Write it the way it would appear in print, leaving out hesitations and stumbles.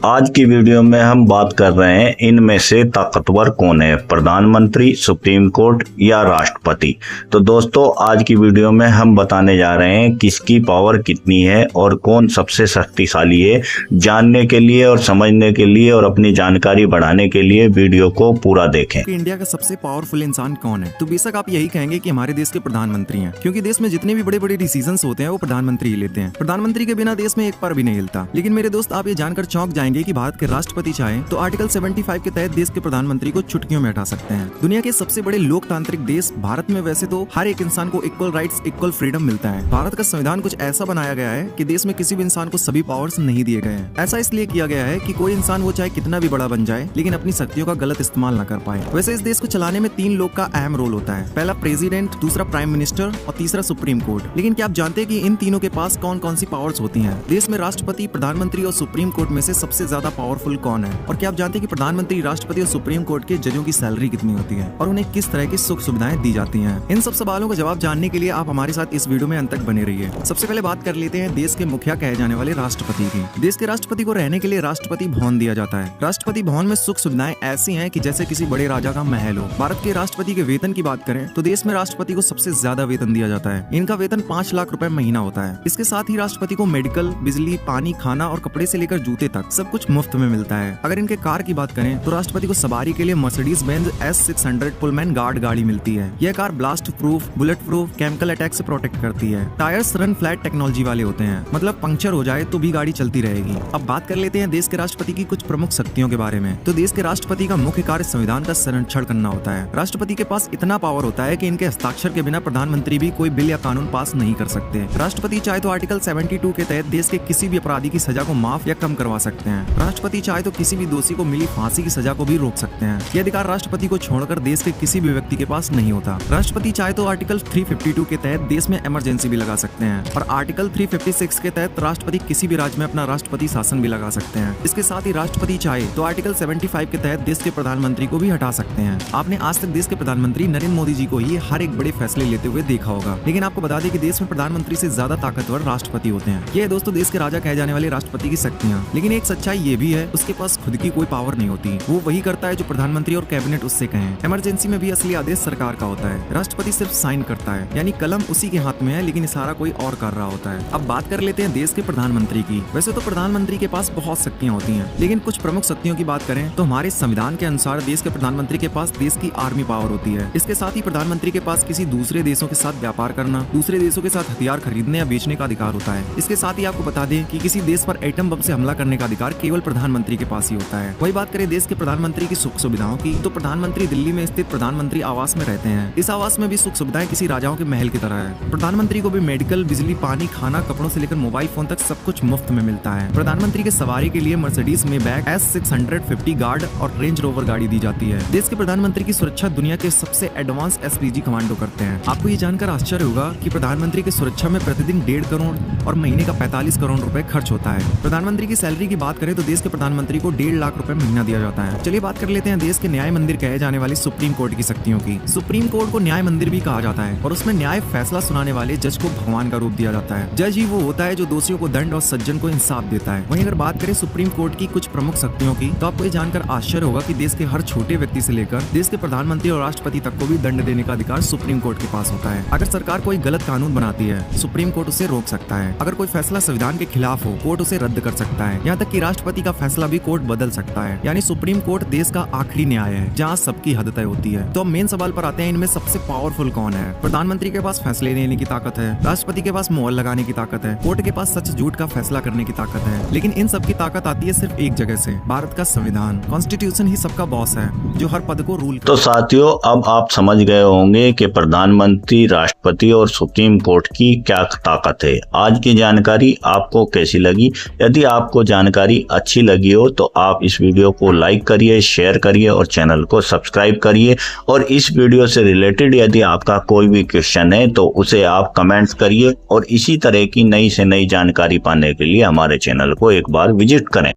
आज की वीडियो में हम बात कर रहे हैं इनमें से ताकतवर कौन है, प्रधानमंत्री, सुप्रीम कोर्ट या राष्ट्रपति। तो दोस्तों आज की वीडियो में हम बताने जा रहे हैं किसकी पावर कितनी है और कौन सबसे शक्तिशाली है। जानने के लिए और समझने के लिए और अपनी जानकारी बढ़ाने के लिए वीडियो को पूरा देखें। इंडिया का सबसे पावरफुल इंसान कौन है? तो बेशक आप यही कहेंगे कि हमारे देश के प्रधानमंत्री हैं, क्योंकि देश में जितने भी बड़े बड़े डिसीजंस होते हैं वो प्रधानमंत्री ही लेते हैं। प्रधानमंत्री के बिना देश में एक पर भी नहीं हिलता। लेकिन मेरे दोस्त आप ये जानकर चौंक जाएंगे कि भारत के राष्ट्रपति चाहे तो आर्टिकल 75 के तहत देश के प्रधानमंत्री को चुटकियों में हटा सकते हैं। दुनिया के सबसे बड़े लोकतांत्रिक देश भारत में वैसे तो हर एक इंसान को इक्वल राइट्स, इक्वल फ्रीडम मिलता है। भारत का संविधान कुछ ऐसा बनाया गया है कि देश में किसी भी इंसान को सभी पावर्स नहीं दिए गए हैं। ऐसा इसलिए किया गया है कि कोई इंसान वो चाहे कितना भी बड़ा बन जाए लेकिन अपनी शक्तियों का गलत इस्तेमाल न कर पाए। वैसे इस देश को चलाने में 3 लोग का अहम रोल होता है। पहला प्रेसिडेंट, दूसरा प्राइम मिनिस्टर और तीसरा सुप्रीम कोर्ट। लेकिन क्या आप जानते हैं कि इन तीनों के पास कौन कौन सी पावर्स होती हैं? देश में राष्ट्रपति, प्रधानमंत्री और सुप्रीम कोर्ट में से सबसे ज्यादा पावरफुल कौन है? और क्या आप जानते हैं कि प्रधानमंत्री, राष्ट्रपति और सुप्रीम कोर्ट के जजों की सैलरी कितनी होती है और उन्हें किस तरह की सुख सुविधाएं दी जाती हैं? इन सब सवालों का जवाब जानने के लिए आप हमारे साथ इस वीडियो में अंत तक बने रहिए। सबसे पहले बात कर लेते हैं देश के मुखिया कहे जाने वाले राष्ट्रपति की। देश के राष्ट्रपति को रहने के लिए राष्ट्रपति भवन दिया जाता है। राष्ट्रपति भवन में सुख सुविधाएं ऐसी हैं कि जैसे किसी बड़े राजा का महल हो। भारत के राष्ट्रपति के वेतन की बात करें तो देश में राष्ट्रपति को सबसे ज्यादा वेतन दिया जाता है। इनका वेतन 5 लाख रुपए महीना होता है। इसके साथ ही राष्ट्रपति को मेडिकल, बिजली, पानी, खाना और कपड़े से लेकर जूते तक सब कुछ मुफ्त में मिलता है। अगर इनके कार की बात करें तो राष्ट्रपति को सवारी के लिए Mercedes Benz S600 Pullman guard गाड़ी मिलती है। यह car blast proof, bullet proof, chemical attack से प्रोटेक्ट करती है। टायर्स रन फ्लैट टेक्नोलॉजी वाले होते हैं, मतलब पंक्चर हो जाए तो भी गाड़ी चलती रहेगी। अब बात कर लेते हैं देश के राष्ट्रपति की कुछ प्रमुख शक्तियों के बारे में। तो देश के राष्ट्रपति का मुख्य कार्य संविधान का संरक्षण करना होता है। राष्ट्रपति के पास इतना पावर होता है कि इनके हस्ताक्षर के बिना प्रधानमंत्री भी कोई बिल या कानून पास नहीं कर सकते। राष्ट्रपति चाहे तो आर्टिकल 72 के तहत देश के किसी भी अपराधी की सजा को माफ या कम करवा सकते हैं। राष्ट्रपति चाहे तो किसी भी दोषी को मिली फांसी की सजा को भी रोक सकते हैं। यह अधिकार राष्ट्रपति को छोड़कर देश के किसी भी व्यक्ति के पास नहीं होता। राष्ट्रपति चाहे तो आर्टिकल 352 के तहत देश में इमरजेंसी भी लगा सकते हैं और आर्टिकल 356 के तहत राष्ट्रपति किसी भी राज्य में अपना राष्ट्रपति शासन भी लगा सकते हैं। इसके साथ ही राष्ट्रपति चाहे तो आर्टिकल 75 के तहत देश के प्रधानमंत्री को भी हटा सकते हैं। आपने आज तक देश के प्रधानमंत्री नरेंद्र मोदी जी को ही हर एक बड़े फैसले लेते हुए देखा होगा, लेकिन आपको बता दें कि देश में प्रधानमंत्री से ज्यादा ताकतवर राष्ट्रपति होते हैं। ये दोस्तों देश के राजा कहे जाने वाले राष्ट्रपति की शक्तियां। लेकिन एक सच्चाई ये भी है, उसके पास खुद की कोई पावर नहीं होती। वो वही करता है जो प्रधानमंत्री और कैबिनेट उससे कहें। इमरजेंसी में भी असली आदेश सरकार का होता है। राष्ट्रपति सिर्फ साइन करता है, यानी कलम उसी के हाथ में है, लेकिन इशारा कोई और कर रहा होता है। अब बात कर लेते हैं देश के प्रधानमंत्री की। वैसे तो प्रधानमंत्री के पास बहुत शक्तियां होती हैं, लेकिन कुछ प्रमुख शक्तियों की बात करें तो हमारे संविधान के अनुसार देश के प्रधानमंत्री के पास देश की आर्मी पावर होती है। इसके साथ ही प्रधानमंत्री के पास किसी दूसरे देशों के साथ व्यापार करना, दूसरे देशों के साथ हथियार खरीदने या बेचने का अधिकार होता है। इसके साथ ही आपको बता दें कि किसी देश पर एटम बम से हमला करने का अधिकार केवल प्रधानमंत्री के पास ही होता है। वही बात करें देश के प्रधानमंत्री की सुख सुविधाओं की, तो प्रधानमंत्री दिल्ली में स्थित प्रधानमंत्री आवास में रहते हैं। इस आवास में भी सुख सुविधाएं किसी राजाओं के महल की तरह है। प्रधानमंत्री को भी मेडिकल, बिजली, पानी, खाना, कपड़ों से लेकर मोबाइल फोन तक सब कुछ मुफ्त में मिलता है। प्रधानमंत्री के सवारी के लिए मर्सिडीज मेबैक S650 गार्ड और रेंज रोवर गाड़ी दी जाती है। देश के प्रधानमंत्री की सुरक्षा दुनिया के सबसे एडवांस SPG कमांडो करते हैं। आपको ये जानकर आश्चर्य होगा कि प्रधानमंत्री की सुरक्षा में प्रतिदिन 1.5 करोड़ और महीने का 45 करोड़ रुपए खर्च होता है। प्रधानमंत्री की सैलरी की बात करें तो देश के प्रधानमंत्री को 1.5 लाख रुपए महीना दिया जाता है। चलिए बात कर लेते हैं देश के न्याय मंदिर कहे जाने वाली सुप्रीम कोर्ट की शक्तियों की। सुप्रीम कोर्ट को न्याय मंदिर भी कहा जाता है और उसमें न्याय फैसला सुनाने वाले जज को भगवान का रूप दिया जाता है। जज ही वो होता है जो दोषियों को दंड और सज्जन को इंसाफ देता है। वहीं अगर बात करें सुप्रीम कोर्ट की कुछ प्रमुख शक्तियों की, तो आपको ये जानकर आश्चर्य होगा कि देश के हर छोटे व्यक्ति से लेकर देश के प्रधानमंत्री और राष्ट्रपति तक को भी दंड देने का अधिकार सुप्रीम कोर्ट के पास होता है। अगर सरकार कोई गलत कानून बनाती है, सुप्रीम कोर्ट उसे रोक सकता है। अगर कोई फैसला संविधान के खिलाफ हो, कोर्ट उसे रद्द कर सकता है। यहाँ तक कि राष्ट्रपति का फैसला भी कोर्ट बदल सकता है। यानी सुप्रीम कोर्ट देश का आखिरी न्याय है, जहाँ सबकी हद तय होती है। तो अब मेन सवाल पर आते हैं, इनमें सबसे पावरफुल कौन है? प्रधानमंत्री के पास फैसले लेने की ताकत है, राष्ट्रपति के पास मोहर लगाने की ताकत है, कोर्ट के पास सच झूठ का फैसला करने की ताकत है। लेकिन इन सब की ताकत आती है सिर्फ एक जगह से, भारत का संविधान। कॉन्स्टिट्यूशन ही सबका बॉस है, जो हर पद को रूल। तो साथियों अब आप समझ गए होंगे कि प्रधानमंत्री, राष्ट्रपति और सुप्रीम कोर्ट की क्या ताकत है। आज की जानकारी आपको कैसी लगी? यदि आपको जानकारी अच्छी लगी हो तो आप इस वीडियो को लाइक करिए, शेयर करिए और चैनल को सब्सक्राइब करिए। और इस वीडियो से रिलेटेड यदि आपका कोई भी क्वेश्चन है तो उसे आप कमेंट्स करिए और इसी तरह की नई से नई जानकारी पाने के लिए हमारे चैनल को एक बार विजिट करें।